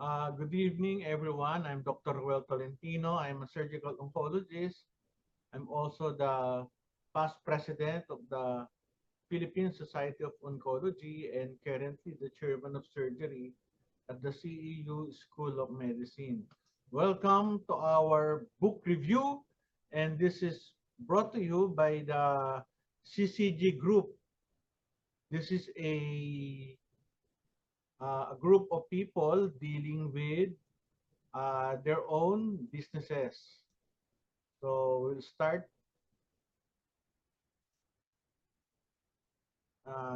Good evening, everyone. I'm Dr. Ruel Tolentino. I'm a surgical oncologist. I'm also the past president of the Philippine Society of Oncology and currently the chairman of surgery at the CEU School of Medicine. Welcome to our book review, and this is brought to you by the CCG Group. This is a group of people dealing with their own businesses. So we'll start.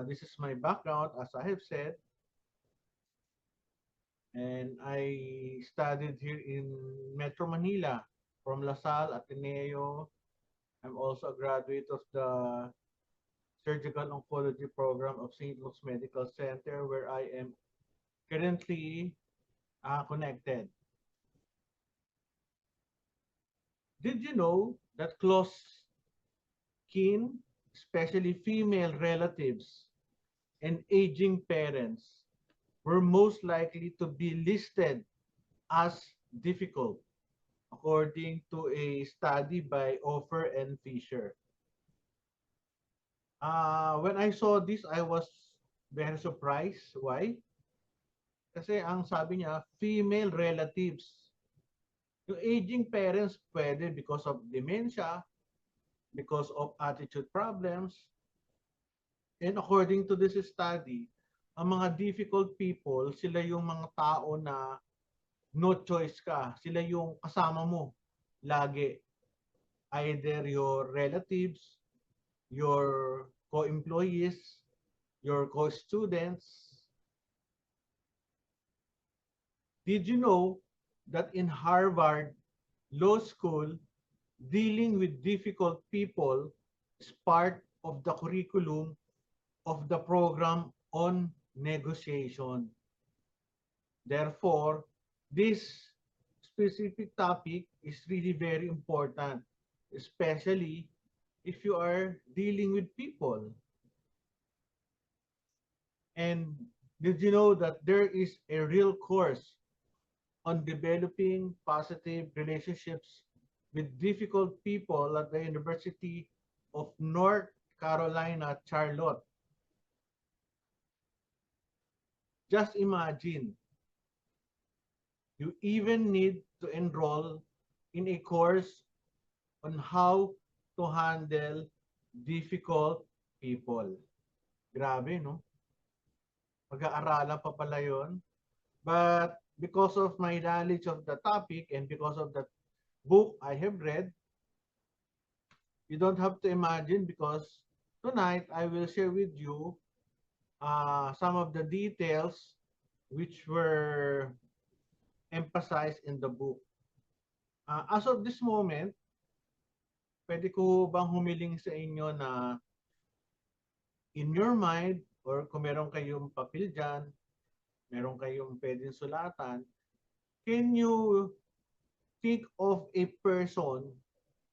This is my background, as I have said, and I studied here in Metro Manila from LaSalle Ateneo. I'm also a graduate of the Surgical Oncology Program of St. Luke's Medical Center, where I am currently connected. Did you know that close kin, especially female relatives and aging parents, were most likely to be listed as difficult, according to a study by Offer and Fisher? When I saw this, I was very surprised. Why? Kasi ang sabi niya, female relatives. Yung aging parents, pwede because of dementia, because of attitude problems. And according to this study, ang mga difficult people, sila yung mga tao na no choice ka. Sila yung kasama mo lagi. Either your relatives, your co-employees, your co-students. Did you know that in Harvard Law School, dealing with difficult people is part of the curriculum of the program on negotiation? Therefore, this specific topic is really very important, especially if you are dealing with people. And did you know that there is a real course on developing positive relationships with difficult people at the University of North Carolina, Charlotte? Just imagine, you even need to enroll in a course on how to handle difficult people. Grabe, no? Pag-aaralan pa pala yun. But because of my knowledge of the topic and because of the book I have read, you don't have to imagine, because tonight I will share with you some of the details which were emphasized in the book. As of this moment, pwede ko bang humiling sa inyo na in your mind, or kung meron kayong papel dyan, meron kayong pwedeng sulatan, can you think of a person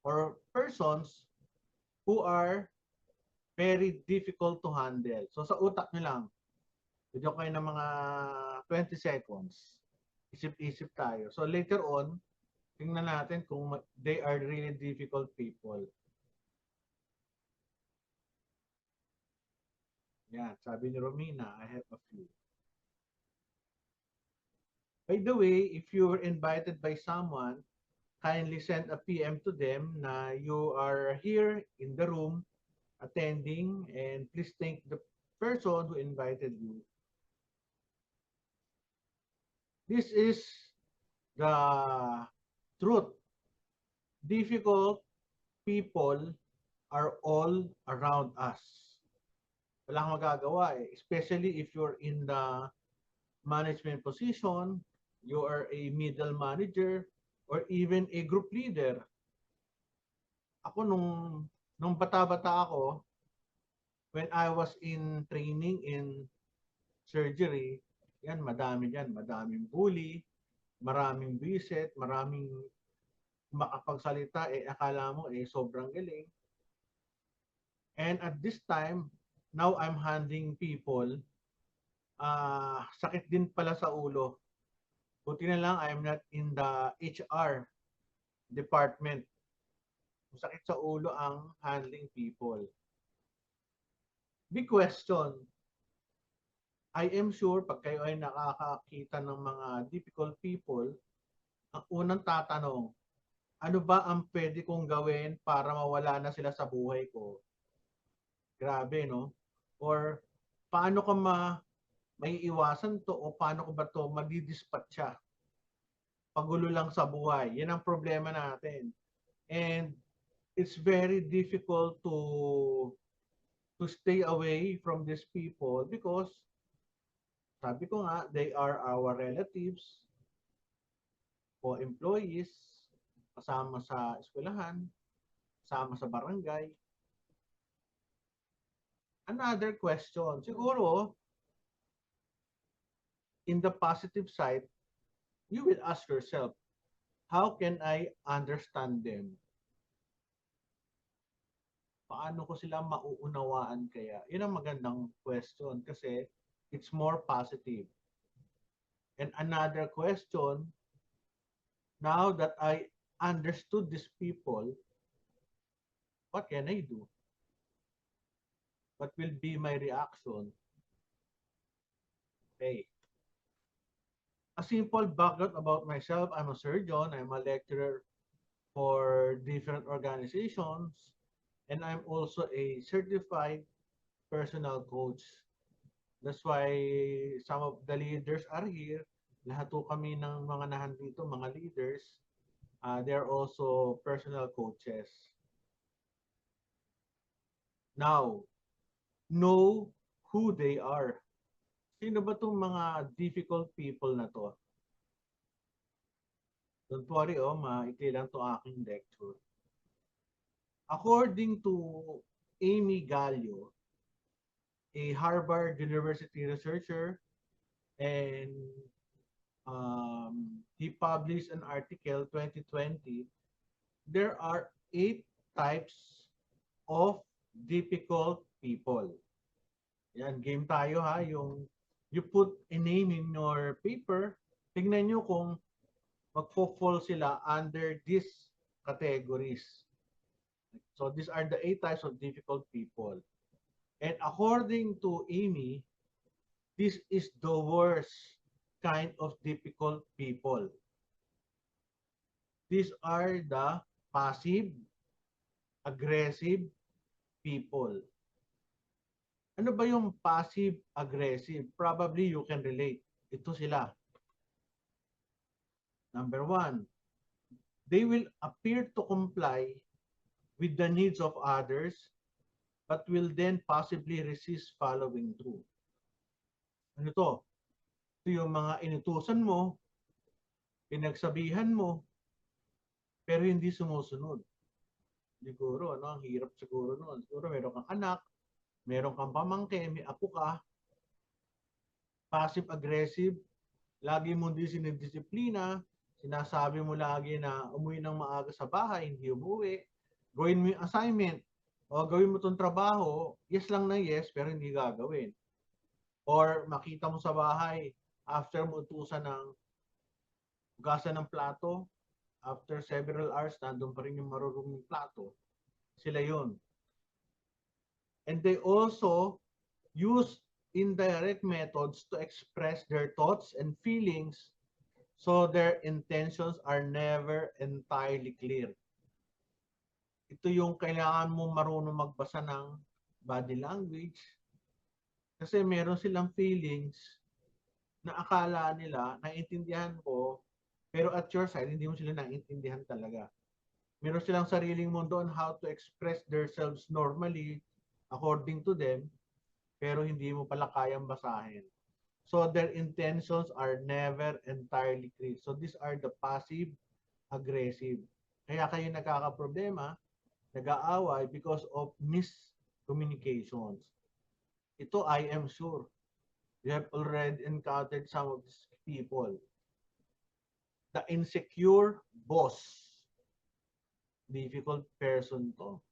or persons who are very difficult to handle? So sa utak nyo lang, bigyan kayo ng mga 20 seconds. Isip-isip tayo. So later on, tingnan natin kung they are really difficult people. Yan, sabi ni Romina, I have a few. By the way, if you were invited by someone, kindly send a PM to them na you are here in the room attending, and please thank the person who invited you. This is the truth. Difficult people are all around us. Wala kang magagawa eh. Especially if you're in the management position, you are a middle manager, or even a group leader. Ako nung bata-bata ako, when I was in training in surgery, yan, madami dyan. Madaming bully, maraming visit, maraming makapagsalita, eh akala mo eh sobrang galing. And at this time, now I'm handling people, sakit din pala sa ulo. Buti na lang I'm not in the HR department. Masakit sa ulo ang handling people. Big question. I am sure pag kayo ay nakakakita ng mga difficult people, ang unang tatanong, ano ba ang pwede kong gawin para mawala na sila sa buhay ko? Grabe, no? Or paano ko may iwasan to o paano ko ba to madidispatcha? Pagulo lang sa buhay. Yan ang problema natin. And it's very difficult to stay away from these people because sabi ko nga, they are our relatives o employees, kasama sa eskwelahan, kasama sa barangay. Another question, siguro, in the positive side, you will ask yourself, how can I understand them? Paano ko sila mauunawaan kaya? Yun ang magandang question kasi it's more positive. And another question, now that I understood these people, what can I do? What will be my reaction? Okay. A simple background about myself, I'm a surgeon, I'm a lecturer for different organizations, and I'm also a certified personal coach. That's why some of the leaders are here. Lahat po kami ng mga nahandito, mga leaders, they're also personal coaches. Now, know who they are. Sino ba itong mga difficult people na to? Don't worry, maikli lang to aking lecture. According to Amy Gallo, a Harvard University researcher, and he published an article 2020, there are 8 types of difficult people. Yan, game tayo ha. Yung you put a name in your paper, tingnan nyo kung magfo-fall sila under these categories. So these are the 8 types of difficult people. And according to Amy, this is the worst kind of difficult people. These are the passive, aggressive people. Ano ba yung passive, aggressive? Probably you can relate. Ito sila. Number 1, they will appear to comply with the needs of others but will then possibly resist following through. Ano to? Ito yung mga inutusan mo, pinagsabihan mo, pero hindi sumusunod. Siguro, ano, ang hirap siguro noon. Siguro meron kang anak, meron kang pamangkin, may apo ka, passive-aggressive, lagi mo din sinidisiplina, sinasabi mo lagi na umuwi ng maaga sa bahay, hindi umuwi, gawin mo yung assignment, o gawin mo itong trabaho, yes lang na yes, pero hindi gagawin. Or makita mo sa bahay, after mo utusan ng hugasan ng plato, after several hours, nandun pa rin yung maruruming plato. Sila yun. And they also use indirect methods to express their thoughts and feelings so their intentions are never entirely clear. Ito yung kailangan mo marunong magbasa ng body language kasi meron silang feelings na akala nila naiintindihan ko pero at your side hindi mo sila naiintindihan talaga. Meron silang sariling mundo on how to express themselves normally according to them pero hindi mo pala kayang basahin. So their intentions are never entirely clear. So these are the passive aggressive. Kaya kayo nagkakaproblema, nag-aaway because of miscommunications. Ito, I am sure, you have already encountered some of these people. The insecure boss. Difficult person to.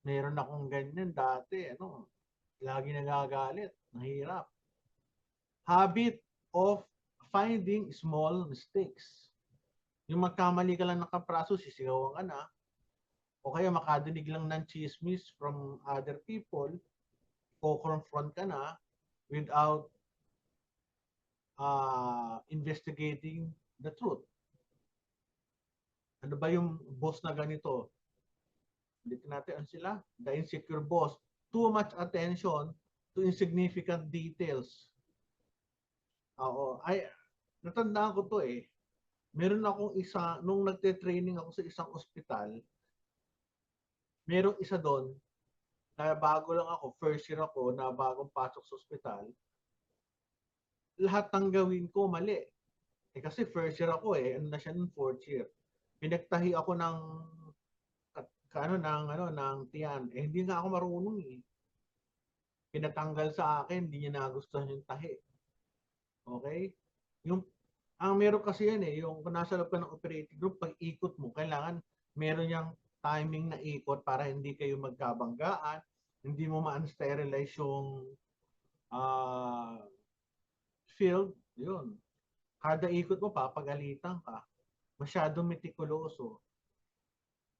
Meron akong ganyan dati, lagi nagagalit, nahirap. Habit of finding small mistakes. Yung magkamali ka lang ng kapraso, sisigawan ka na. O kaya makadinig lang ng chismis from other people, ko-confront ka na without investigating the truth. Ano ba yung boss na ganito? Ulitin natin, ano sila? The insecure boss. Too much attention to insignificant details. Oo. Ay, natandaan ko to eh. Meron akong isa, nung nagte-training ako sa isang ospital, merong isa doon, na bago lang ako, first year ako, na bagong pasok sa ospital, lahat ng gawin ko mali. Eh kasi first year ako eh, ano na siya nung fourth year. Pinagtahi ako ng ng tiyan. Eh hindi nga ako marunong eh. Pinatanggal sa akin, hindi niya nagustuhan yung tahi. Okay? Yung ang meron kasi yan eh, yung kung nasa loob ka ng operating group, pag ikot mo, kailangan meron yung timing na ikot para hindi kayo magkabanggaan, hindi mo ma-sterilize yung uh, field, yun. Kada ikot mo, papagalitan ka. Masyadong metikuloso.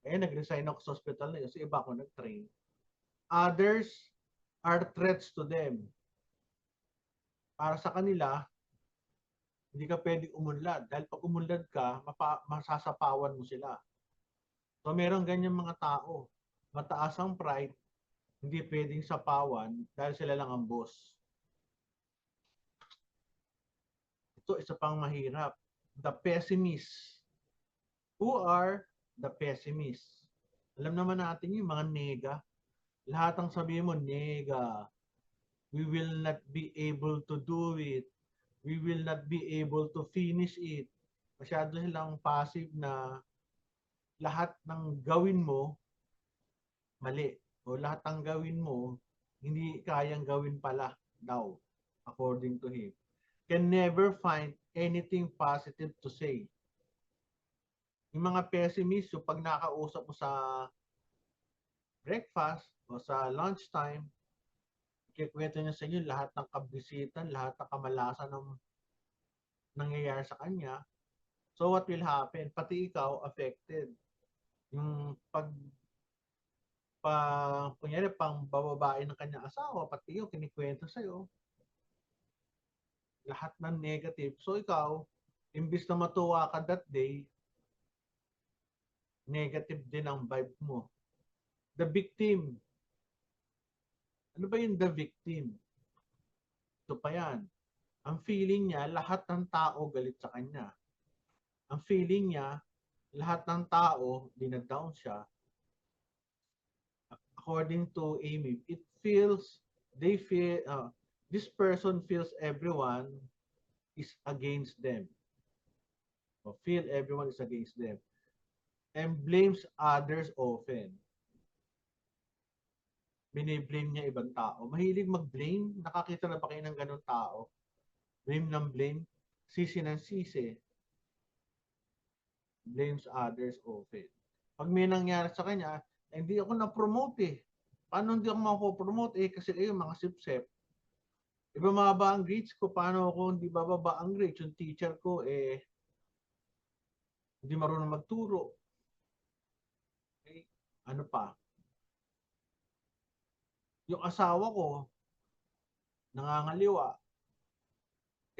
Eh, nag-resign ako sa hospital na yun, so iba ako nag-train. Others are threats to them. Para sa kanila, hindi ka pwedeng umunlad. Dahil pag umunlad ka, masasapawan mo sila. So meron ganyan mga tao. Mataas ang pride, hindi pwedeng sapawan dahil sila lang ang boss. Ito isa pang mahirap. The pessimists. Who are the pessimists? Alam naman natin yung mga nega. Lahat ang sabihin mo, nega. We will not be able to do it. We will not be able to finish it. Masyado silang passive na lahat ng gawin mo, mali. O lahat ng gawin mo, hindi kayang gawin pala daw, according to him. Can never find anything positive to say. Yung mga pessimist, yung pag nakausap mo sa breakfast o sa lunchtime, kikwento niya sa inyo lahat ng kabisitan, lahat ng kamalasan ng nangyayari sa kanya. So what will happen? Pati ikaw affected. Yung kunyari, pang bababae ng kanyang asawa, pati yung kinikwento sa'yo, lahat ng negative. So ikaw, imbis na matuwa ka that day, negative din ang vibe mo. The victim. Ano ba yung the victim? Ito pa yan. Ang feeling niya, lahat ng tao galit sa kanya. Ang feeling niya, lahat ng tao, dinadown siya. According to Amy, this person feels everyone is against them. O feel everyone is against them. And blames others often. Biniblame niya ibang tao. Mahilig mag-blame. Nakakita na ba kayo ng ganun tao? Blame ng blame. Sisi ng sisi. Blames others often. Pag may nangyari sa kanya, hindi ako na-promote eh. Paano hindi ako mako-promote eh? Kasi kayo mga sip-sip. Ibababa ang grades ko. Paano ako hindi bababa ang grades? Yung teacher ko eh, hindi marunong magturo. Okay? Ano pa? Yung asawa ko, nangangaliwa.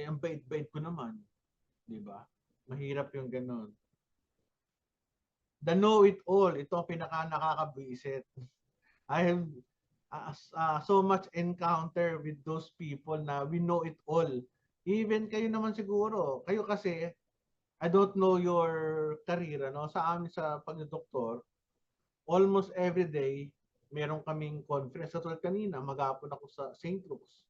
Eh, ang bait-bait ko naman. Di ba? Mahirap yung ganun. The know-it-all. Ito ang pinaka-nakakabwisit. I have so much encounter with those people na we know it all. Even kayo naman siguro. Kayo kasi, I don't know your career. Ano? Sa amin sa pagdodoktor, almost every day, meron kaming conference. Katulad kanina, maghapon ako sa St. Luke's.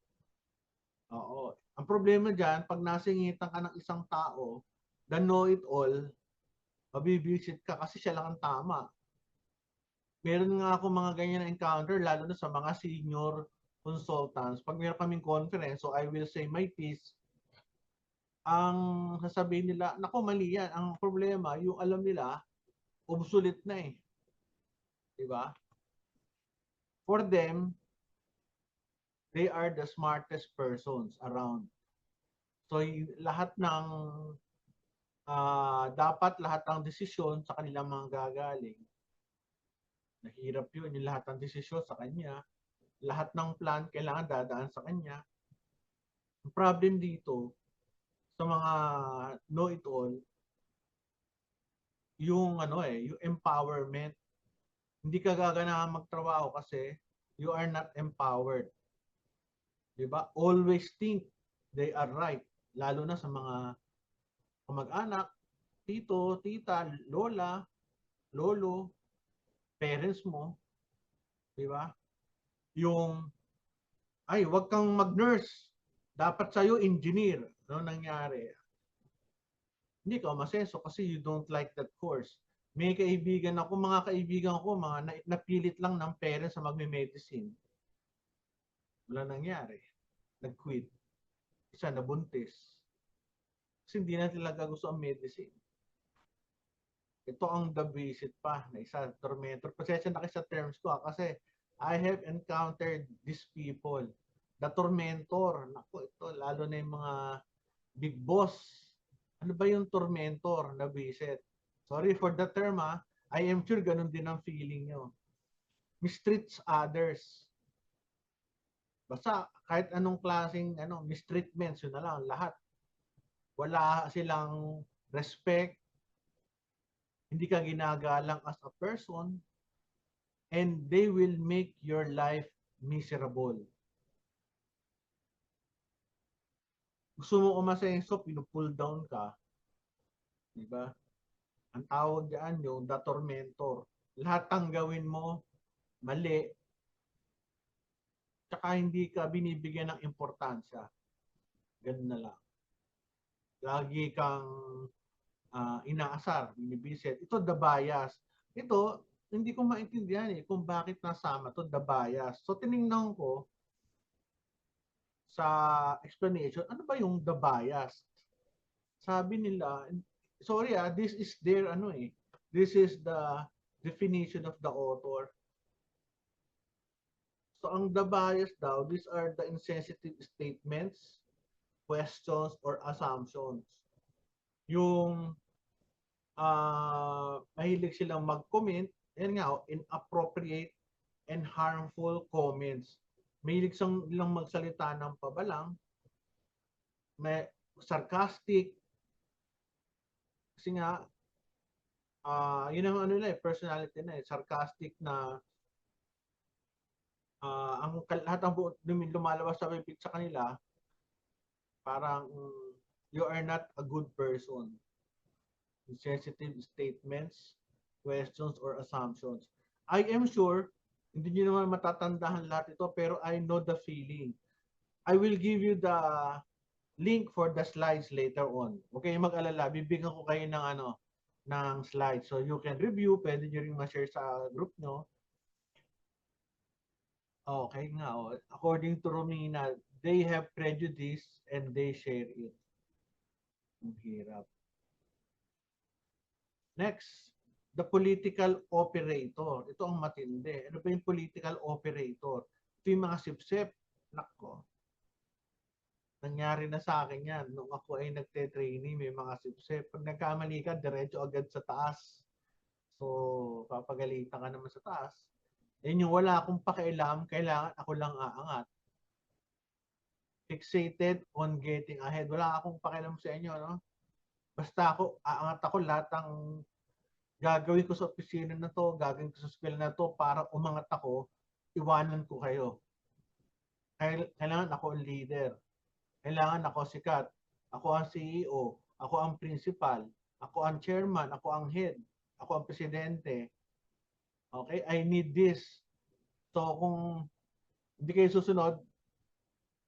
Oo. Ang problema dyan, pag nasingitan ka ng isang tao, the know-it-all, mabibisit ka kasi siya lang ang tama. Meron nga ako mga ganyan na encounter, lalo na sa mga senior consultants. Pag meron kaming conference, so I will say my piece, ang sasabihin nila, nako mali yan. Ang problema, yung alam nila, obsolete na eh. Diba? For them, they are the smartest persons around. So, lahat ng dapat lahat ng desisyon sa kanilang mga gagaling. Nahirap yun, yung lahat ng desisyon sa kanya. Lahat ng plan kailangan dadaan sa kanya. Ang problem dito, sa mga know-it-all, yung yung empowerment. Hindi ka gaganahan magtrabaho kasi you are not empowered. 'Di ba? Always think they are right, lalo na sa mga kamag-anak, tito, tita, lola, lolo, parents mo, 'di ba? Yung ay, wag kang mag-nurse. Dapat sa'yo engineer. Ano nangyari? Hindi ka umasenso kasi you don't like that course. May kaibigan ako, mga kaibigan ko, mga napilit lang ng parents na magme-medicine. Wala nangyari. Nag-quit. Isa nabuntis. Kasi hindi na talaga gusto ang medicine. Ito ang the visit pa na isa, tormentor. Pasensya na kayo sa terms ko kasi I have encountered these people. The tormentor. Naku, ito, lalo na yung mga big boss. Ano ba yung tormentor na visit? Sorry for the term I am sure ganun din ang feeling nyo. Mistreats others. Basta kahit anong klaseng mistreatments, yun na lang, lahat. Wala silang respect, hindi ka ginagalang as a person, and they will make your life miserable. Gusto mo umasenso, pinupull down ka, di ba? Ang tawag diyan yung the tormentor. Lahat ng gawin mo, mali, tsaka hindi ka binibigyan ng importansya. Ganun na lang. Lagi kang inaasar, binibisit. Ito, the bias. Ito, hindi ko maintindihan kung bakit nasama to the bias. So, tinignan ko sa explanation, ano ba yung the bias? Sabi nila, sorry this is their this is the definition of the author. So, ang the bias daw, these are the insensitive statements, questions, or assumptions. Yung mahilig silang mag-comment, yan nga, inappropriate and harmful comments. Mahilig silang magsalita ng pabalang, may sarcastic, kasi nga, yun ang personality na sarcastic na ang lahat ng lumalabas sa bibig sa kanila, parang you are not a good person. Sensitive statements, questions, or assumptions. I am sure, hindi nyo naman matatandahan lahat ito, pero I know the feeling. I will give you the link for the slides later on. Okay, mag-alala, bibigyan ko kayo ng ng slides. So you can review, pwede nyo rin ma-share sa group nyo. Okay nga, according to Romina, they have prejudice and they share it. Ang hirap. Next, the political operator. Ito ang matindi. Ano ba yung political operator? Ito yung mga sipsip. Nako. Nangyari na sa akin yan. Nung ako ay nagte-training, may mga sipsip. Pag nagkamali ka, diretso agad sa taas. So, papagalitan ka naman sa taas. Yan yung wala akong pakialam, kailangan ako lang aangat. Fixated on getting ahead. Wala akong pakialam sa inyo, no? Basta ako, aangat ako lahat ng gagawin ko sa opisina na to, gagawin ko sa school na to para umangat ako, iwanan ko kayo. Kailangan ako ang leader. Kailangan ako sikat. Ako ang CEO. Ako ang principal. Ako ang chairman. Ako ang head. Ako ang presidente. Okay? I need this. So kung hindi kayo susunod,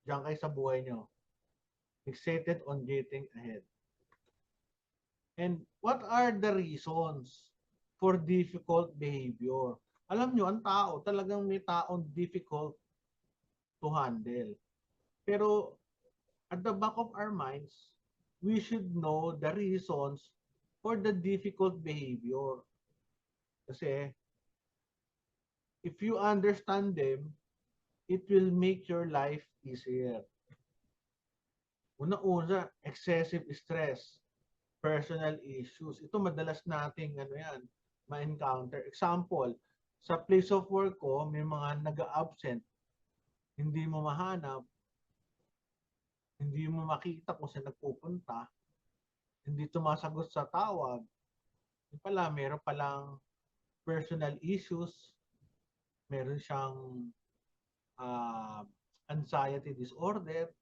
diyan kayo sa buhay nyo. Fixated on getting ahead. And what are the reasons for difficult behavior? Alam nyo, ang tao, talagang may taong difficult to handle. Pero at the back of our minds, we should know the reasons for the difficult behavior. Kasi if you understand them, it will make your life easier. Una-una, excessive stress, personal issues. Ito madalas nating ma-encounter. Example, sa place of work ko, may mga nag-absent, hindi mo mahanap, hindi mo makita kung saan nagpupunta, hindi sumasagot sa tawag. Yung pala, meron palang personal issues, meron siyang uh, anxiety disorder,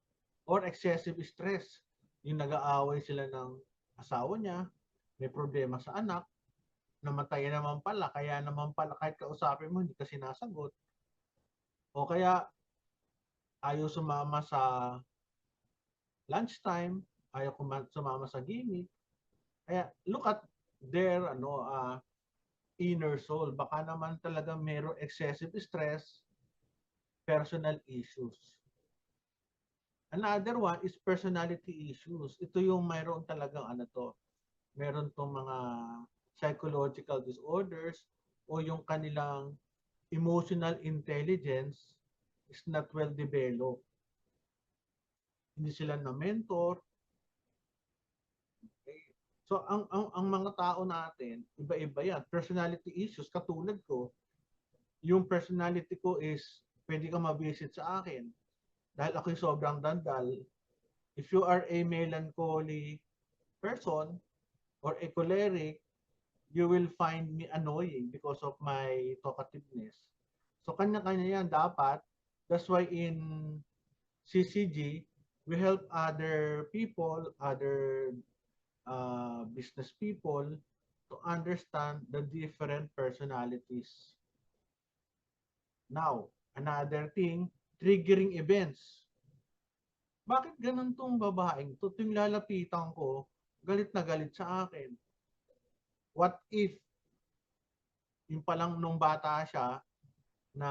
or excessive stress. Yung nag-aaway sila ng asawa niya, may problema sa anak, namatay naman pala, kaya naman pala kahit kausapin mo, hindi ka sinasagot. O kaya ayaw sumama sa lunchtime, ayaw sumama sa gimmick. Kaya look at their inner soul. Baka naman talaga mayroong excessive stress, personal issues. Another one is personality issues. Ito yung mayroon talagang meron tong mga psychological disorders o yung kanilang emotional intelligence is not well developed. Hindi sila na mentor. Okay. So ang mga tao natin, iba-iba yan. Personality issues, katulad ko, yung personality ko is pwede ka ma-visit sa akin dahil ako'y sobrang dandal. If you are a melancholy person or a choleric, you will find me annoying because of my talkativeness. So kanya-kanya yan dapat. That's why in CCG, we help other people, other business people to understand the different personalities. Now, another thing, triggering events. Bakit ganun tong babaeng to? Tuwing lalapitan ko, galit na galit sa akin. What if, yung palang nung bata siya, na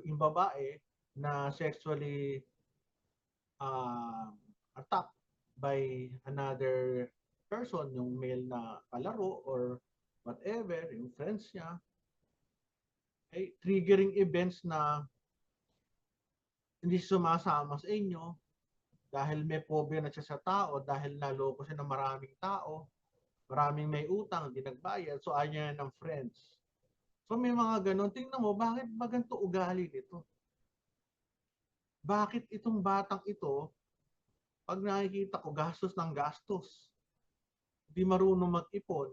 yung babae, na sexually attacked by another person, yung male na kalaro or whatever, yung friends niya, ay triggering events na hindi sumasama sa inyo dahil may phobia na siya sa tao, dahil naloko siya ng maraming tao, maraming may utang, hindi nagbayad, so ayaw niya ng friends. So may mga ganun. Tingnan mo, bakit ba ganito ugali nito? Bakit itong batang ito, pag nakikita ko, gastos ng gastos, hindi marunong mag-ipon.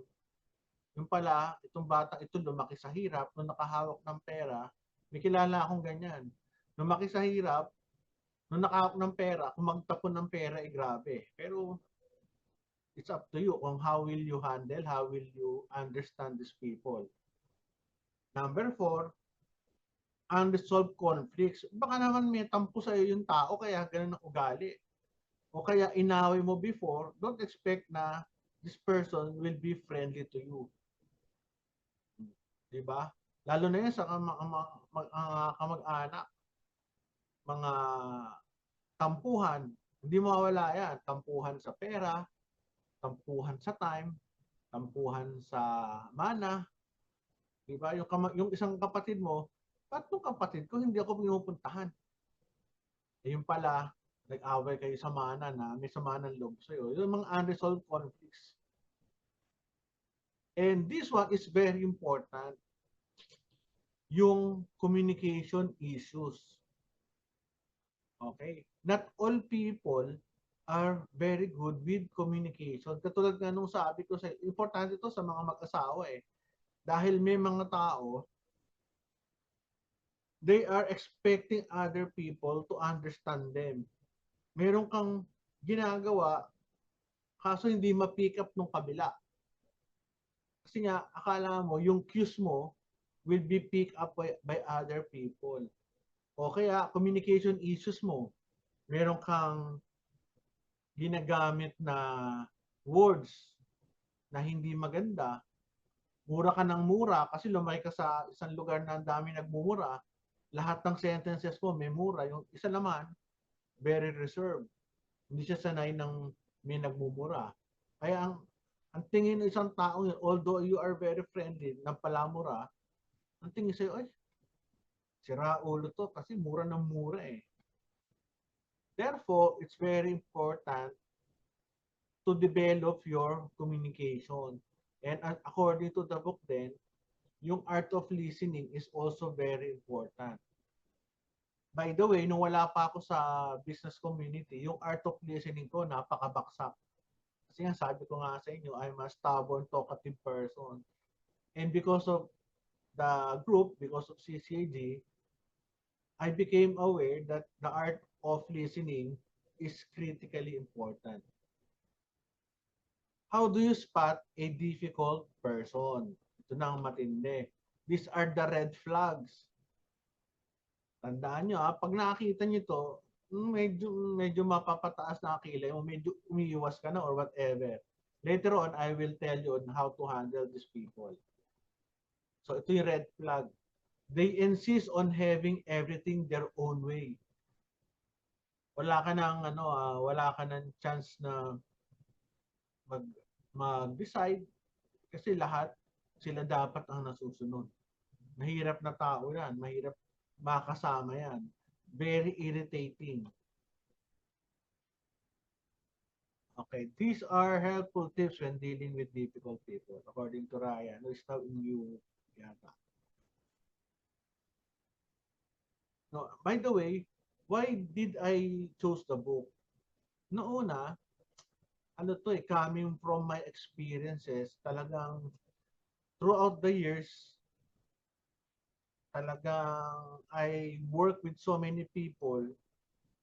Yung pala, itong batang ito lumaki sa hirap, nung nakahawak ng pera, may kilala akong ganyan. Lumaki sa hirap, nung nakahawak ng pera, kung magtapon ng pera, grabe. Pero it's up to you kung how will you handle, how will you understand these people. Number 4, unresolved conflicts. Baka naman may tampo sa iyo yung tao, kaya ganun ang ugali. O kaya inaway mo before, don't expect na this person will be friendly to you. Diba? Lalo na yan sa kamag-anak, mga tampuhan. Hindi mawawala yan. Tampuhan sa pera, tampuhan sa time, tampuhan sa mana. Diba? Yung isang kapatid mo, ba't yung kapatid ko hindi ako pinupuntahan? Yung pala, nag-away kayo sa mana na may sama ng loob sa'yo. Yung mga unresolved conflicts. And this one is very important. Yung communication issues. Okay? Not all people are very good with communication. Katulad nga nung sabi ko, importante ito sa mga mag-asawa eh. Dahil may mga tao, they are expecting other people to understand them. Meron kang ginagawa, kaso hindi ma-pick up nung kabila. Kasi nga, akala mo, yung cues mo will be picked up by other people. O kaya, communication issues mo. Meron kang ginagamit na words na hindi maganda, mura ka ng mura kasi lumaki ka sa isang lugar na ang dami nagmumura, lahat ng sentences mo may mura. Yung isa naman, very reserved. Hindi siya sanay ng may nagmumura. Kaya ang tingin ng isang tao, although you are very friendly, ng palamura, ang tingin sa'yo, ay, sira ulo to kasi mura ng mura eh. Therefore, it's very important to develop your communication. And according to the book then, yung art of listening is also very important. By the way, nung wala pa ako sa business community, yung art of listening ko napakabaksak. Kasi nga sabi ko nga sa inyo, I'm a stubborn, talkative person. And because of the group, because of CCAG, I became aware that the art of listening is critically important. How do you spot a difficult person? Ito na ang matindi. These are the red flags. Tandaan nyo, pag nakakita nyo to, medyo mapapataas na kilay mo, medyo umiiwas ka na or whatever. Later on, I will tell you on how to handle these people. So ito yung red flag. They insist on having everything their own way. Wala ka nang wala ka nang chance na mag mag-decide kasi lahat sila dapat ang nasusunod. Mahirap na tao 'yan, mahirap makasama 'yan. Very irritating. Okay, these are helpful tips when dealing with difficult people, according to Ryan, who is now in you yata. No, by the way, why did I choose the book? Noong una, coming from my experiences, talagang throughout the years, talagang I work with so many people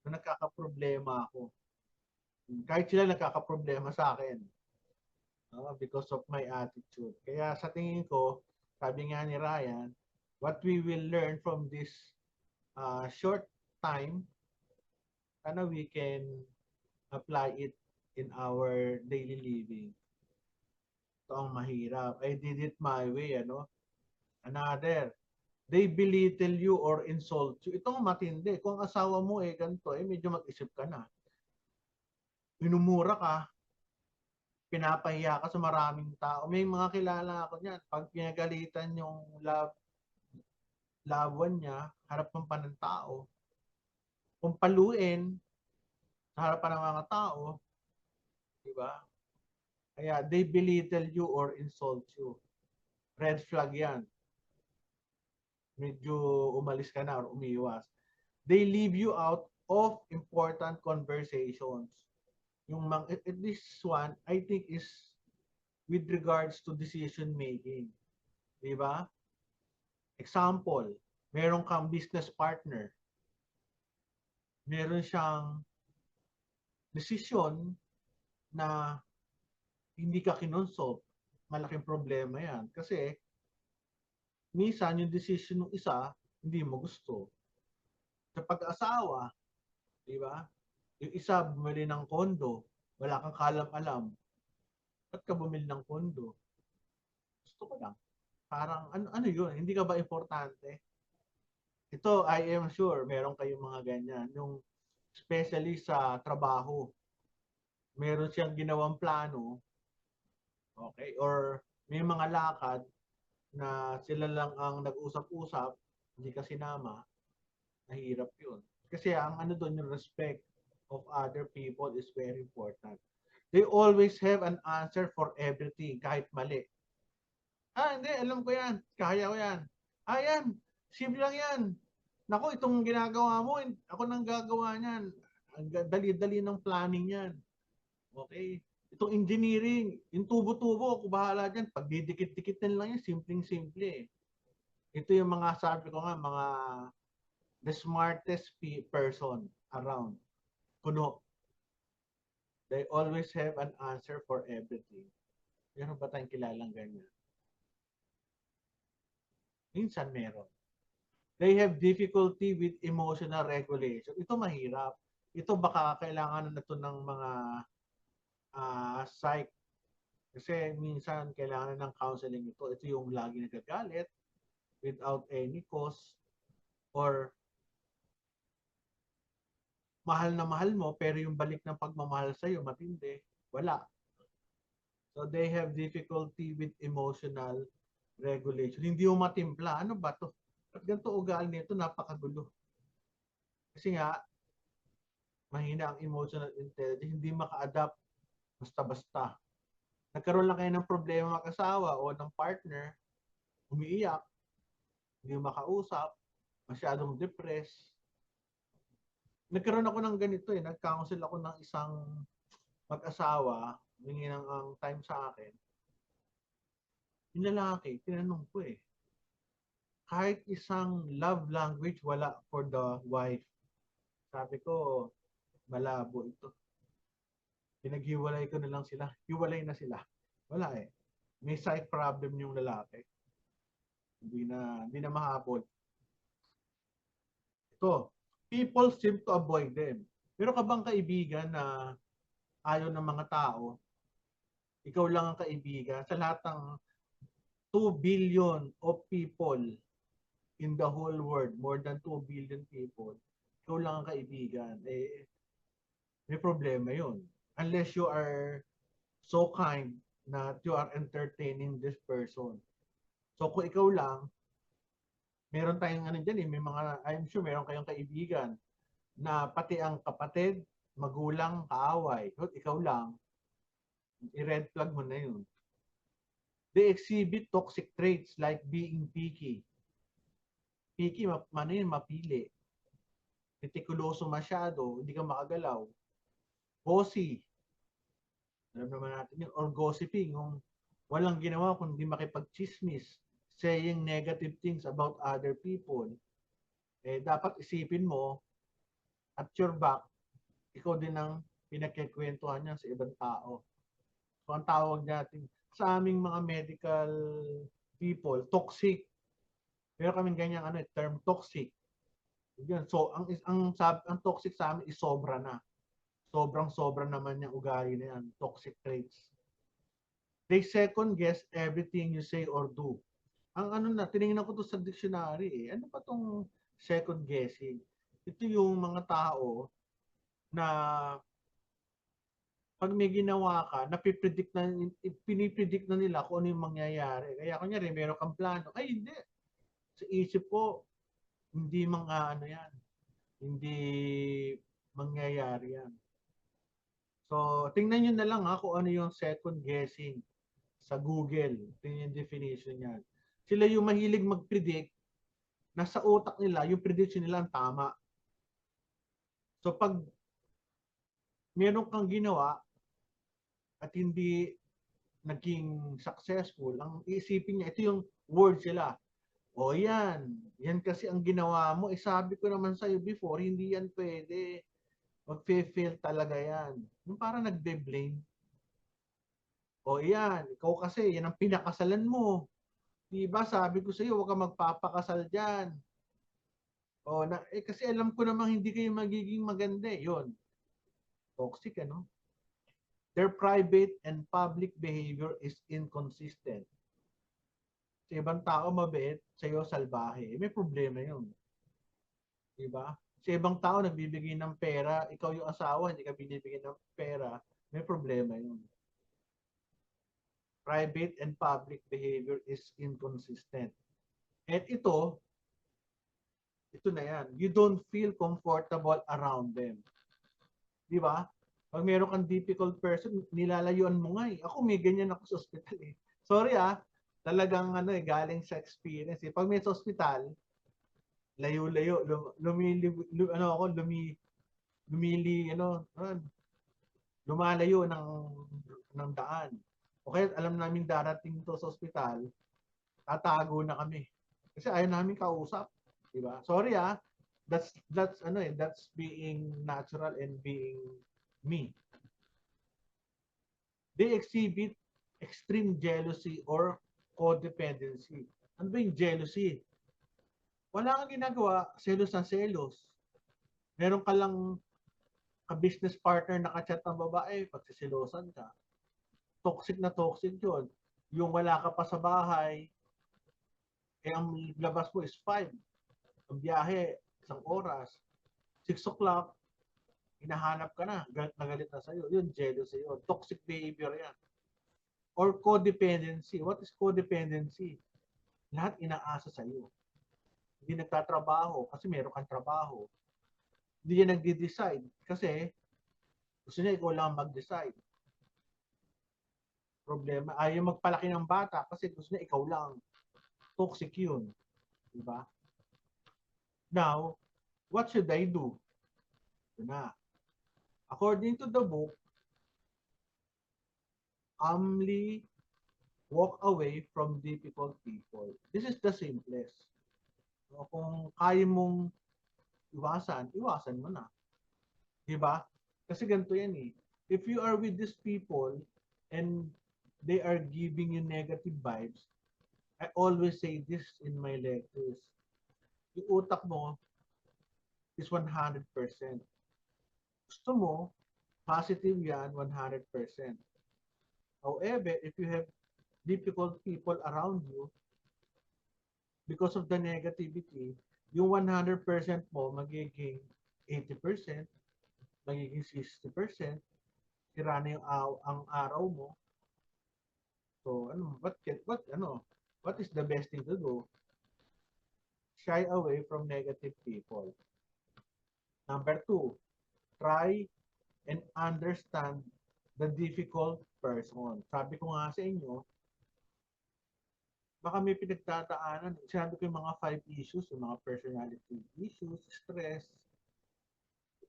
na nagkakaproblema ako. Kahit sila nagkakaproblema sa akin because of my attitude. Kaya sa tingin ko, sabi nga ni Ryan, what we will learn from this short time, sana we can apply it in our daily living. Ito ang mahirap. I did it my way, Another, they belittle you or insult you. Itong matindi. Kung asawa mo ganito, medyo mag-isip ka na. Minumura ka, pinapahiya ka sa maraming tao. May mga kilala ako niyan. Pag pinagalitan yung loved one niya, harap ng panang tao, kung paluin sa harapan ng mga tao, di ba? Kaya they belittle you or insult you. Red flag yan. Medyo umalis ka na or umiwas. They leave you out of important conversations. This one, I think, is with regards to decision making. Di ba? Example, meron kang business partner. Meron siyang desisyon na hindi ka kinonsult. Malaking problema yan. Kasi, minsan yung decision ng isa, hindi mo gusto. Sa pag-asawa, di ba? Yung isa bumili ng kondo, wala kang kalam-alam. Ba't ka bumili ng kondo? Gusto ko lang. Parang, ano yun? Hindi ka ba importante? Ito, I am sure, meron kayong mga ganyan. Yung, especially sa trabaho, meron siyang ginawang plano, okay? Or may mga lakad na sila lang ang nag-usap-usap, hindi ka sinama, nahirap yun. Kasi ang doon, yung respect of other people is very important. They always have an answer for everything, kahit mali. Hindi, alam ko yan. Kaya ko yan. Yan. Simple lang yan. Naku, itong ginagawa mo, ako nang gagawa niyan. Ang dali-dali ng planning yan. Okay? Itong engineering, yung tubo-tubo, ako bahala dyan. Pag didikit-dikitin lang yan, simpleng-simple eh. Ito yung mga sabi ko nga, mga the smartest person around. Kuno. They always have an answer for everything. Meron ba tayong kilalang ganyan? Minsan meron. They have difficulty with emotional regulation. Ito mahirap. Ito baka kailangan na ito ng mga psych. Kasi minsan kailangan ng counseling ito. Ito yung lagi nagagalit without any cause or mahal na mahal mo pero yung balik ng pagmamahal sa'yo matindi. Wala. So they have difficulty with emotional regulation. Hindi mo matimpla. Ano ba to? At ganito ugali nito, napakagulo. Kasi nga, mahina ang emotional intelligence, hindi maka-adapt basta-basta. Nagkaroon lang kayo ng problema mag-asawa o ng partner, umiiyak, hindi makausap, masyadong depressed. Nagkaroon ako ng ganito eh, nag-counsel ako ng isang mag-asawa, humingi ng ang time sa akin. Yung lalaki, tinanong ko eh, kahit isang love language wala for the wife. Sabi ko, malabo ito. Pinaghiwalay ko na lang sila. Hiwalay na sila. Wala eh. May psych problem yung lalaki. Hindi na mahabol. Ito, people seem to avoid them. Pero ka bang kaibigan na ayaw ng mga tao, ikaw lang ang kaibigan sa lahat ng 2 billion of people in the whole world, more than 2 billion people, ikaw lang ang kaibigan, eh, may problema yun. Unless you are so kind na you are entertaining this person. So kung ikaw lang, meron tayong ano dyan eh, may mga, I'm sure meron kayong kaibigan na pati ang kapatid, magulang, kaaway. But ikaw lang, i-red flag mo na yun. They exhibit toxic traits like being picky. Picky, ano yun, mapili. Metikuloso masyado, hindi ka makagalaw. Bossy. Alam naman natin yun. Or gossiping, kung walang ginawa kundi makipag-chismis, saying negative things about other people. Eh, dapat isipin mo, at your back, ikaw din ang pinagkikwentuhan niya sa ibang tao. So, ang tawag natin, sa aming mga medical people, toxic. Pero kaming ganyan term toxic. Yun. So, ang toxic sa amin is sobra na. Sobrang-sobra naman yung ugali na yan, toxic traits. They second guess everything you say or do. Ang tinignan ko to sa dictionary eh. Ano pa tong second guessing? Ito yung mga tao na pag may ginawa ka, pinipredict na nila kung ano yung mangyayari. Kaya kunyari, meron kang plano. Ay, hindi. Sa isip ko, hindi yan. Hindi mangyayari yan. So, tingnan nyo na lang kung ano yung second guessing sa Google. Tingnan yung definition niyan. Sila yung mahilig mag-predict, nasa utak nila, yung prediction nila ang tama. So, pag meron kang ginawa at hindi naging successful, ang iisipin niya, ito yung word sila. O yan, yan kasi ang ginawa mo. Sabi ko naman sa'yo before, hindi yan pwede. Mag-fail talaga yan. Yung parang nagbe-blame. O yan, ikaw kasi, yan ang pinakasalan mo. Diba, sabi ko sa'yo, huwag ka magpapakasal dyan. Kasi alam ko namang hindi kayo magiging maganda. Yun. Toxic, ano? Their private and public behavior is inconsistent. Sa ibang tao mabait, sa'yo salbahe. May problema yun. Diba? Sa ibang tao nagbibigay ng pera, ikaw yung asawa, hindi ka binibigyan ng pera, may problema yun. Private and public behavior is inconsistent. At ito na yan. You don't feel comfortable around them. Di ba? Pag meron kang difficult person, nilalayuan mo nga eh. Ako may ganyan ako sa ospital eh. Sorry talagang galing sa experience eh. Pag may sa ospital, layo-layo, lumalayo ng daan. O kaya alam namin darating to sa ospital, tatago na kami. Kasi ayaw namin kausap, di ba? Sorry that's being natural and being me. They exhibit extreme jealousy or codependency. Ano ba yung jealousy? Wala kang ginagawa, selos na selos. Meron ka lang ka-business partner na ka-chat ng babae, pagsisilosan ka. Toxic na toxic yun. Yung wala ka pa sa bahay, ang labas mo is 5. Ang biyahe, 1 oras. 6 o'clock, hinahanap ka na, galit na galit na sa'yo. Yun, jealousy yun. Toxic behavior yan. Or codependency. What is codependency? Lahat inaasa sa'yo. Hindi nagtatrabaho kasi meron kang trabaho. Hindi niya nagde-decide kasi gusto niya ikaw lang mag-decide. Problema, ayaw magpalaki ng bata kasi gusto niya ikaw lang. Toxic yun. Diba? Now, what should I do? Ito na. According to the book, humbly walk away from difficult people. This is the simplest. So, kung kaya mong iwasan, iwasan mo na. Diba? Kasi ganito yan eh. If you are with these people and they are giving you negative vibes, I always say this in my lectures. Yung utak mo is 100%. Gusto mo, positive yan, 100%. However, if you have difficult people around you, because of the negativity, yung 100% mo magiging 80%, magiging 60%, sira na yung ang araw mo. So, what is the best thing to do? Shy away from negative people. Number two, try and understand the difficult person. Sabi ko nga sa inyo, baka may pinagtataanan. Sinabi ko yung mga 5 issues, yung mga personality issues, stress,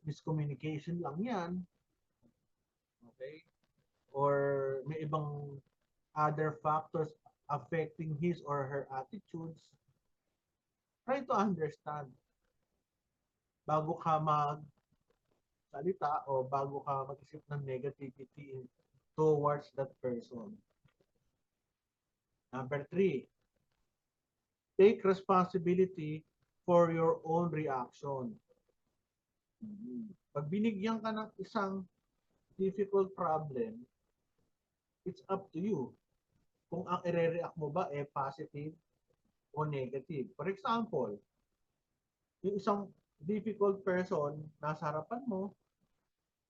miscommunication lang yan. Okay? Or may ibang other factors affecting his or her attitudes. Try to understand bago ka magsalita o bago ka mag-isip ng negativity towards that person. Number three, take responsibility for your own reaction. Pag binigyan ka ng isang difficult problem, it's up to you kung ang i-react mo ba ay positive o negative. For example, yung isang difficult person nasa harapan mo,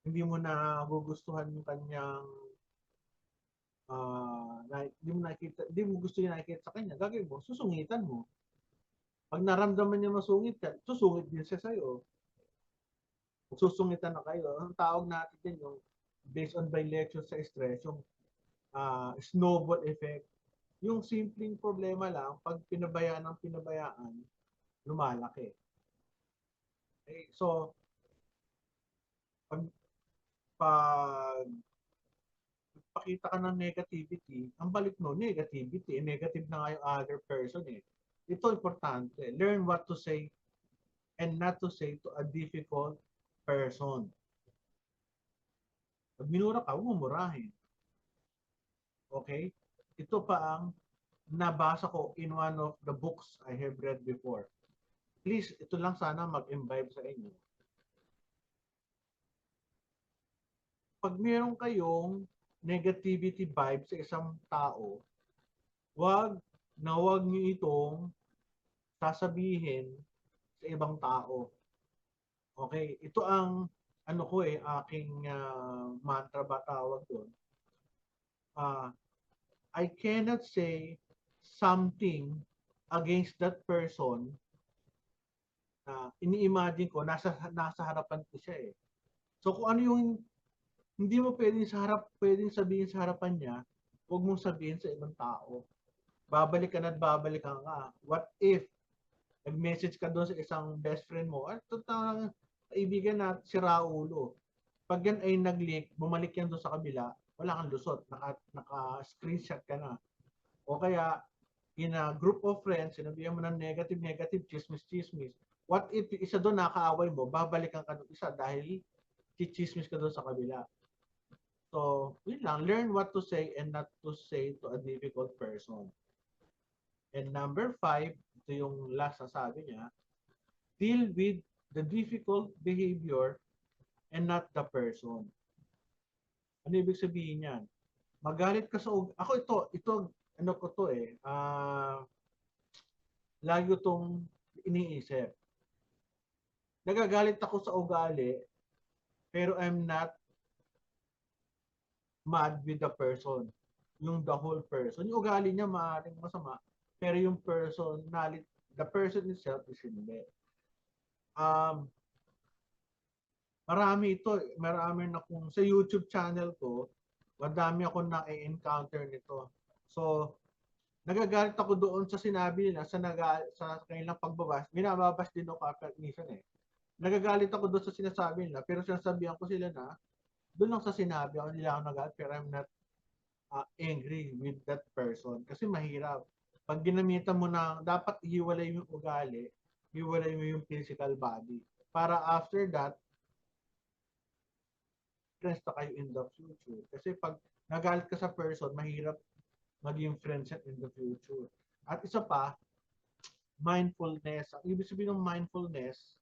hindi mo na gugustuhan yung kanyang hindi mo gusto yung nakikita sa kanya, gagawin mo, susungitan mo. Pag naramdaman niya masungit ka, susungit din siya sa'yo. Susungitan na kayo. Ang tawag natin din yung based on by lecture sa stress, yung snowball effect. Yung simpleng problema lang, pag pinabayaan ng pinabayaan, lumalaki. Okay? So, pag, pag pakita ka ng negativity, ang balik mo, negativity. Negative na nga yung other person eh. Ito importante. Learn what to say and not to say to a difficult person. Pag minura ka, huwag mo murahin. Okay? Ito pa ang nabasa ko in one of the books I have read before. Please, ito lang sana mag-imbibe sa inyo. Pag meron kayong negativity vibe sa isang tao, wag niyo itong sasabihin sa ibang tao. Okay? Ito ang aking mantra ba tawag doon. I cannot say something against that person na ini-imagine ko nasa harapan ko siya eh. So kung ano yung hindi mo pwedeng sabihin sa harapan niya, huwag mong sabihin sa ibang tao. Babalik ka na at babalikan ka. What if nag-message ka doon sa isang best friend mo, at total kaibigan na si Raulo. Pag yan ay nag-leak, bumalik yan doon sa kabila, wala kang lusot, naka-screenshot ka na. O kaya, in a group of friends, sinabihan mo ng negative, chismis. What if isa doon nakaaway mo, babalikan ka doon isa dahil chichismis ka doon sa kabila. So, yun lang, learn what to say and not to say to a difficult person. And number 5, ito yung last na sabi niya, deal with the difficult behavior and not the person. Ano ibig sabihin yan? Magalit ka sa ano ko to eh, lagi ko itong iniisip. Nagagalit ako sa ugali, pero I'm not mad with the person. Yung the whole person. Yung ugali niya maaaring masama, pero yung personality, the person itself is hindi. Marami ito. Marami na kung sa YouTube channel ko, madami ako na-encounter nito. So, nagagalit ako doon sa sinabi nila sa kanilang pagbabas. Binababas din ako minsan eh. Nagagalit ako doon sa sinasabi nila, pero sinasabihan ko sila na doon lang sa sinabi ako nila ako nagalit, pero I'm not angry with that person. Kasi mahirap. Pag ginamitan mo na, dapat hiwalay yung ugali, hiwalay mo yung physical body. Para after that, friends na kayo in the future. Kasi pag nagalit ka sa person, mahirap maging friends in the future. At isa pa, mindfulness. Ang ibig sabihin ng mindfulness,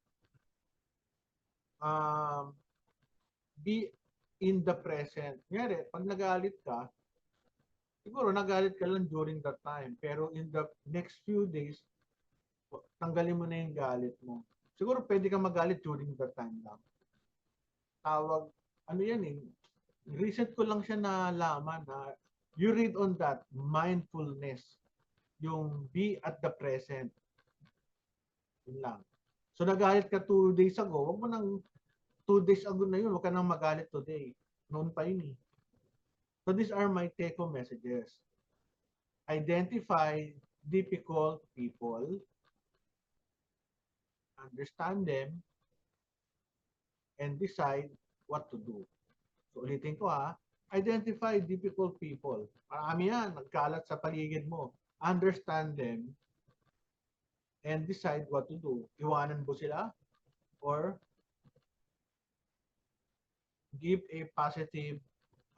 um, be in the present. Ngayon, pag nagalit ka, siguro nagalit ka lang during that time. Pero in the next few days, tanggalin mo na yung galit mo. Siguro pwede ka magalit during that time lang. Tawag, ano yan eh, recent ko lang siya nalaman na you read on that, mindfulness. Yung be at the present. Yun lang. So nagalit ka 2 days ago, wag mo nang 2 days ago na yun, wag ka nang magalit today. Noon pa yun eh. So these are my take-home messages. Identify difficult people, understand them, and decide what to do. So ulitin ko ha, identify difficult people. Marami yan, nagkalat sa paligid mo. Understand them and decide what to do. Iwanan mo sila or give a positive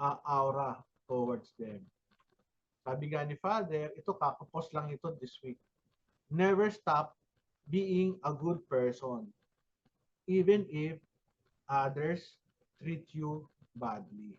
aura towards them. Sabi nga ni Father, ito kakapos lang ito this week. Never stop being a good person, even if others treat you badly.